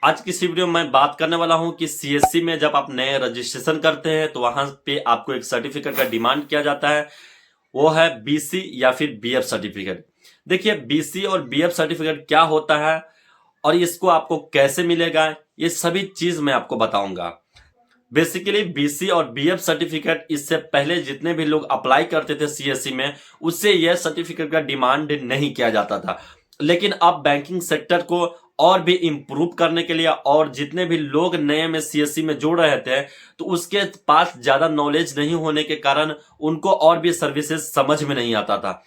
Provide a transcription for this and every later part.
आज की इस वीडियो में मैं बात करने वाला हूं कि सीएससी में जब आप नए रजिस्ट्रेशन करते हैं तो वहां पे आपको एक सर्टिफिकेट का डिमांड किया जाता है। वो है बीसी या फिर बीएफ सर्टिफिकेट। देखिए, बीसी और बीएफ सर्टिफिकेट क्या होता है और इसको आपको कैसे मिलेगा, ये सभी चीज मैं आपको बताऊंगा। बेसिकली बीसी और बीएफ सर्टिफिकेट इससे पहले जितने भी लोग अप्लाई करते थे सीएससी में, उससे यह सर्टिफिकेट का डिमांड नहीं किया जाता था। लेकिन अब बैंकिंग सेक्टर को और भी इम्प्रूव करने के लिए और जितने भी लोग नए में सीएससी में जुड़ रहे थे, तो उसके पास ज्यादा नॉलेज नहीं होने के कारण उनको और भी सर्विसेज समझ में नहीं आता था।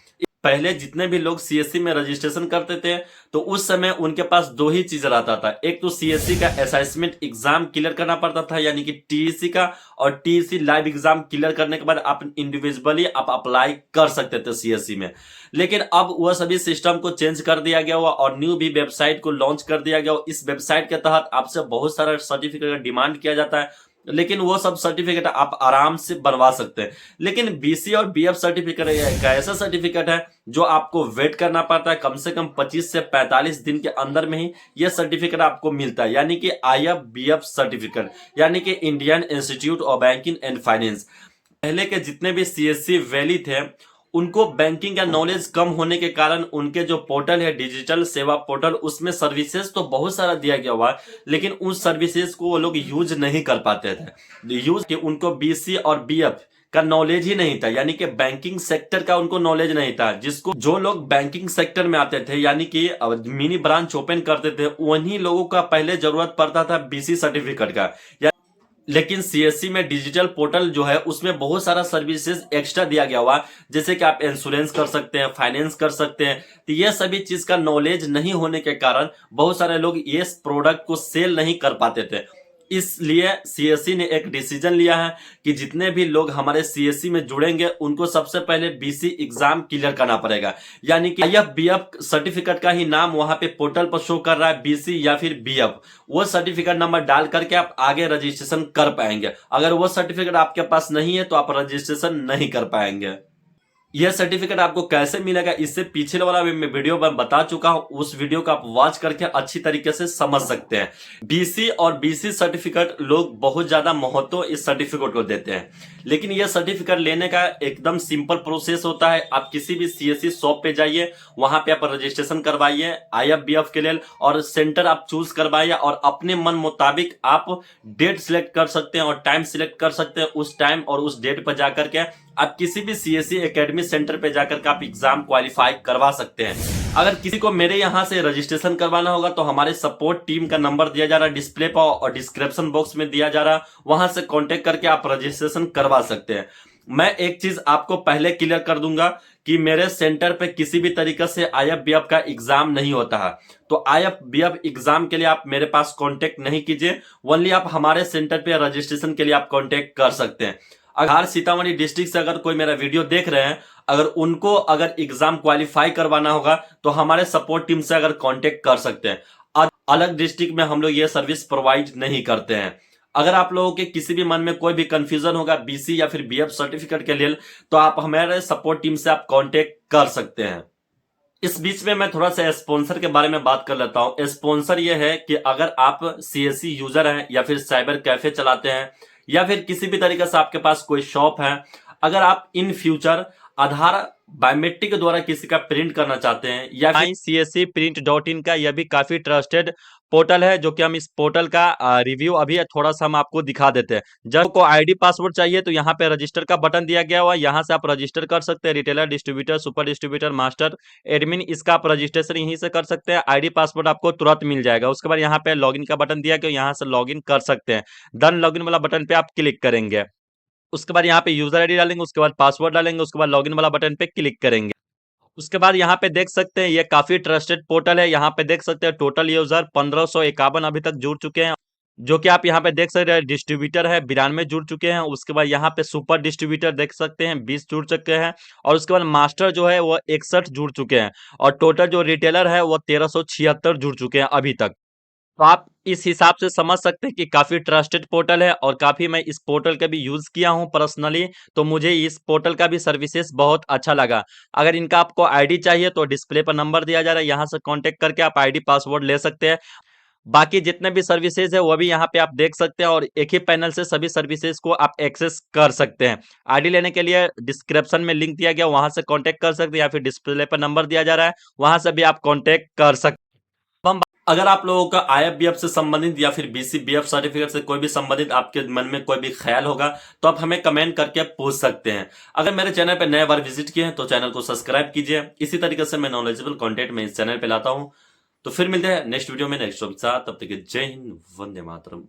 पहले जितने भी लोग सीएससी में रजिस्ट्रेशन करते थे तो उस समय उनके पास दो ही चीज रहता था। एक तो सीएससी का असेसमेंट एग्जाम क्लियर करना पड़ता था, यानी कि टीईसी का, और टीईसी लाइव एग्जाम क्लियर करने के बाद आप इंडिविजुअली आप अप्लाई कर सकते थे सीएससी में। लेकिन अब वह सभी सिस्टम को चेंज कर दिया गया हुआ और न्यू भी वेबसाइट को लॉन्च कर दिया गया। इस वेबसाइट के तहत आपसे बहुत सारा सर्टिफिकेट का डिमांड किया जाता है, लेकिन वो सब सर्टिफिकेट आप आराम से बनवा सकते हैं। लेकिन बीसी और बीएफ सर्टिफिकेट एक ऐसा सर्टिफिकेट है जो आपको वेट करना पड़ता है। कम से कम 25 से 45 दिन के अंदर में ही यह सर्टिफिकेट आपको मिलता है, यानी कि आईएफ बीएफ सर्टिफिकेट, यानी कि Indian institute of banking and finance. पहले के जितने भी सीएससी वैली थे, उनको बैंकिंग का नॉलेज कम होने के कारण उनके जो पोर्टल है डिजिटल सेवा पोर्टल, उसमें सर्विसेज तो बहुत सारा दिया गया हुआ है, लेकिन उस सर्विसेज को वो लोग यूज नहीं कर पाते थे। यूज कि उनको बीसी और बीएफ का नॉलेज ही नहीं था, यानी कि बैंकिंग सेक्टर का उनको नॉलेज नहीं था। जिसको जो लोग बैंकिंग सेक्टर में आते थे, यानी कि मिनी ब्रांच ओपन करते थे, उन्हीं लोगों का पहले जरूरत पड़ता था बीसी सर्टिफिकेट का। लेकिन सीएससी में डिजिटल पोर्टल जो है उसमें बहुत सारा सर्विसेज एक्स्ट्रा दिया गया हुआ, जैसे कि आप इंश्योरेंस कर सकते हैं, फाइनेंस कर सकते हैं। तो ये सभी चीज का नॉलेज नहीं होने के कारण बहुत सारे लोग ये प्रोडक्ट को सेल नहीं कर पाते थे। इसलिए सीएससी ने एक डिसीजन लिया है कि जितने भी लोग हमारे सीएससी में जुड़ेंगे उनको सबसे पहले बीसी एग्जाम क्लियर करना पड़ेगा, यानी कि आईएफ बीएफ सर्टिफिकेट का ही नाम वहां पे पोर्टल पर शो कर रहा है, बीसी या फिर बीएफ। वो सर्टिफिकेट नंबर डाल करके आप आगे रजिस्ट्रेशन कर पाएंगे। अगर वो सर्टिफिकेट आपके पास नहीं है तो आप रजिस्ट्रेशन नहीं कर पाएंगे। यह सर्टिफिकेट आपको कैसे मिलेगा, इससे पिछले वाला भी मैं वीडियो में बता चुका हूं, उस वीडियो को आप वॉच करके अच्छी तरीके से समझ सकते हैं। बीसी और बीसी सर्टिफिकेट लोग बहुत ज्यादा महत्व इस सर्टिफिकेट को देते हैं, लेकिन यह सर्टिफिकेट लेने का एकदम सिंपल प्रोसेस होता है। आप किसी भी सीएससी शॉप पे जाइए, वहां पे आप रजिस्ट्रेशन करवाइए आईएफबीएफ के लिए, और सेंटर आप चूज करवाइए और अपने मन मुताबिक आप डेट सिलेक्ट कर सकते हैं और टाइम सिलेक्ट कर सकते हैं। उस टाइम और उस डेट पर जाकर के आप किसी भी सीएससी एकेडमी सेंटर पे जाकर के आप एग्जाम क्वालिफाई करवा सकते हैं। अगर किसी को मेरे यहां से रजिस्ट्रेशन करवाना होगा तो हमारे सपोर्ट टीम का नंबर दिया जा रहा है डिस्प्ले पर और डिस्क्रिप्शन बॉक्स में दिया जा रहा है, वहां से कांटेक्ट करके आप रजिस्ट्रेशन करवा सकते हैं। मैं एक चीज आपको पहले क्लियर कर दूंगा कि मेरे सेंटर पे किसी भी तरीके से आईएफबीएफ का एग्जाम नहीं होता है, तो आईएफबीएफ एग्जाम के लिए आप मेरे पास कांटेक्ट नहीं कीजिए। ओनली आप हमारे सेंटर पे रजिस्ट्रेशन के लिए आप कांटेक्ट कर सकते हैं। अगर सीतामढ़ी डिस्ट्रिक्ट से अगर कोई मेरा वीडियो देख रहे हैं, अगर उनको अगर एग्जाम क्वालिफाई करवाना होगा तो हमारे सपोर्ट टीम से अगर कांटेक्ट कर सकते हैं। अलग डिस्ट्रिक्ट में हम लोग ये सर्विस प्रोवाइड नहीं करते हैं। अगर आप लोगों के किसी भी मन में कोई भी कंफ्यूजन होगा बीसी या फिर बीएफ सर्टिफिकेट के लिए, तो आप हमारे सपोर्ट टीम से आप कांटेक्ट कर सकते हैं। इस बीच में मैं थोड़ा सा स्पॉन्सर के बारे में बात कर लेता हूं। स्पॉन्सर ये है कि अगर आप सीएससी यूजर हैं या फिर साइबर कैफे चलाते हैं या फिर किसी भी तरीके से आपके पास कोई शॉप है, अगर आप इन फ्यूचर आधार बायोमेट्रिक के द्वारा किसी का प्रिंट करना चाहते हैं या फिर CSCprint.in का यह भी काफी ट्रस्टेड पोर्टल है, जो कि हम इस पोर्टल का रिव्यू अभी थोड़ा सा हम आपको दिखा देते हैं। जब को आईडी पासवर्ड चाहिए तो यहाँ पे रजिस्टर का बटन दिया गया हुआ है, यहाँ से आप रजिस्टर कर सकते हैं। Retailer, distributor, super distributor, master, admin, इसका आप रजिस्ट्रेशन यहीं से कर सकते हैं। आईडी पासवर्ड आपको तुरंत मिल जाएगा। उसके बाद यहाँ पे लॉगिन का बटन दिया गया, यहाँ से लॉगिन कर सकते हैं। डन लॉगिन वाला बटन पे आप क्लिक करेंगे, उसके बाद यहाँ पे यूजर आईडी डालेंगे, उसके बाद पासवर्ड डालेंगे, उसके बाद लॉगिन वाला बटन पे क्लिक करेंगे। उसके बाद यहाँ पे देख सकते हैं ये काफी ट्रस्टेड पोर्टल है। यहाँ पे देख सकते हैं टोटल यूजर 1551 अभी तक जुड़ चुके हैं, जो कि आप यहाँ पे देख सकते हैं। डिस्ट्रीब्यूटर है 92 जुड़ चुके हैं। उसके बाद यहाँ पे सुपर डिस्ट्रीब्यूटर देख सकते हैं 20 जुड़ चुके हैं, और उसके बाद मास्टर जो है वो 61 जुड़ चुके हैं, और टोटल जो रिटेलर है वो 1376 जुड़ चुके हैं अभी तक। तो आप इस हिसाब से समझ सकते हैं कि काफी ट्रस्टेड पोर्टल है, और काफी मैं इस पोर्टल का भी यूज किया हूं पर्सनली, तो मुझे इस पोर्टल का भी सर्विसेज बहुत अच्छा लगा। अगर इनका आपको आईडी चाहिए तो डिस्प्ले पर नंबर दिया जा रहा है, यहाँ से कांटेक्ट करके आप आईडी पासवर्ड ले सकते हैं। बाकी जितने भी सर्विसेज है वो भी यहाँ पे आप देख सकते हैं और एक ही पैनल से सभी सर्विसेज को आप एक्सेस कर सकते हैं। आईडी लेने के लिए डिस्क्रिप्शन में लिंक दिया गया, वहां से कांटेक्ट कर सकते हैं, या फिर डिस्प्ले पर नंबर दिया जा रहा है, वहां से भी आप कांटेक्ट कर सकते हैं। अगर आप लोगों का आईएफबीएफ से संबंधित या फिर बीसीबीएफ सर्टिफिकेट से कोई भी संबंधित आपके मन में कोई भी ख्याल होगा तो आप हमें कमेंट करके पूछ सकते हैं। अगर मेरे चैनल पर नए बार विजिट किए हैं तो चैनल को सब्सक्राइब कीजिए। इसी तरीके से मैं नॉलेजेबल कंटेंट में इस चैनल पे लाता हूं। तो फिर मिलते हैं नेक्स्ट वीडियो में नेक्स्ट टॉपिक के साथ। तब तक के जय हिंद, वंदे मातरम।